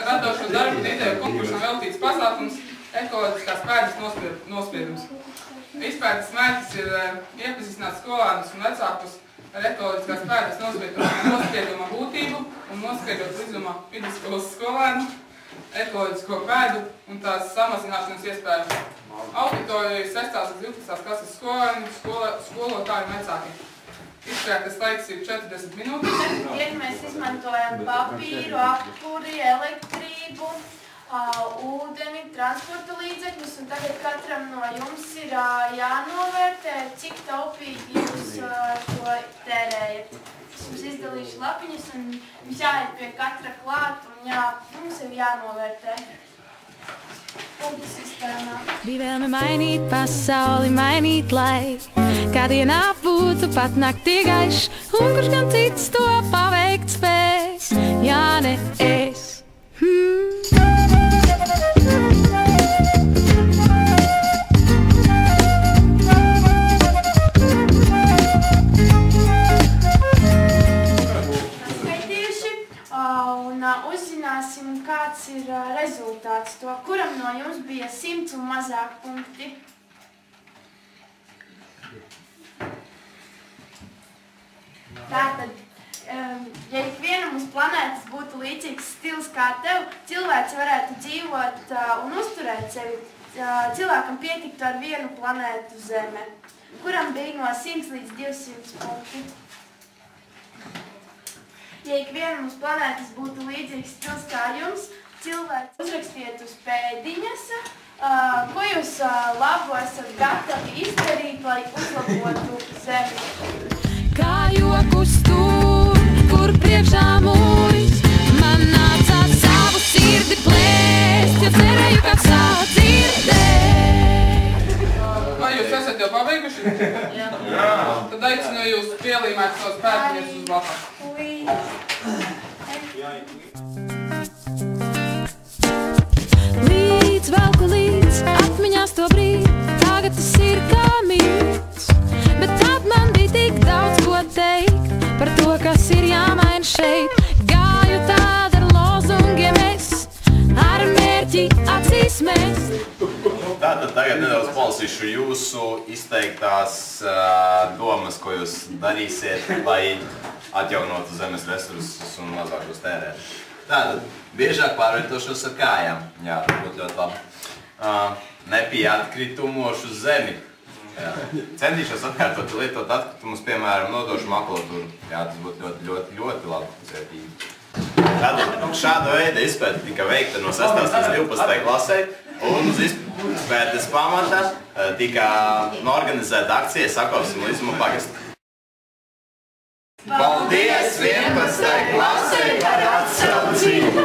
Radošo darbu un ideju konkursam veltīts pasākums ekoloģiskās pēdas nospiedums. Izpētes mērķis ir iepazīstināt skolēnus un vecākus ar ekoloģiskās pēdas nospieduma būtību un noskaidrot vidusskolas skolēnu ekoloģisko pēdu un tās samazināšanas iespēju. Auditorija 6. līdz 12. klases skolēni, skolotāji un vecāki. Izpētes laiks ir 40 minūtes. Ja mēs izmantojam papīru, apkuri, elektrību, ūdeni, transporta līdzekļus, un tagad katram no jums ir jānovērtē, cik taupīgi jūs to tērējat. Es jums izdalīšu lapiņas, un jums jāiet pie katra klāt, un jums ir jānovērtē. Bija vēlme mainīt pasauli, mainīt laiku, kā dienā būtu pat naktī gaišs, un kurš gan cits to paveikt spēs, ja ne es. Uzzināsim, kāds ir rezultāts to, kuram no jums bija 100 un mazāk punkti. Tātad, ja ikvienam uz planētas būtu līdzīgs stils kā tev, cilvēks varētu dzīvot un uzturēt sevi. Cilvēkam pietiktu ar vienu planētu Zeme, kuram bija no 100 līdz 200 punkti. Ja ikvienam uz planētas būtu līdzīgs stils kā jums, cilvēks uzrakstiet uz pēdiņas, ko jūs labu esat gatavi izdarīt, lai uzlabotu Zemi. Kā jokus tur, kur priekšā mūs, man nācās savu sirdi plēst, jo cerēju, ka sadzirdēt. Vai jūs esat jau pabeiguši? Jā. Tad aicinu jūs pielīmēt savas pēdiņas uz lapām. Līdz velku līdz atmiņās to brīdi, tagad tas ir kā mīts, bet tad man bija tik daudz ko teikt par to, kas ir jāmaina šeit. Gāju tāda ar lozungiem es, ar mērķi acīs mēs. Tātad tagad nedaudz palasīšu jūsu izteiktās domas, ko jūs darīsiet, lai atjaunotu zemes resursus un mazākos tērēt. Tātad, biežāk pārvietošos ar kājām. Jā, tas būtu ļoti labi. Nepija atkritumoš uz zemi. Jā. Centīšos atkārtot lietot atkritumus, piemēram, nodošu makulatūru. Jā, tas būtu ļoti labi. Tātad, šāda veida izpēte tika veikta no 6. līdz 12. klasē, un uz izpētes pamata tika organizēta akcija Sakopsim Līdzuma pagasta. Paldies 11. klasei par atsaucību!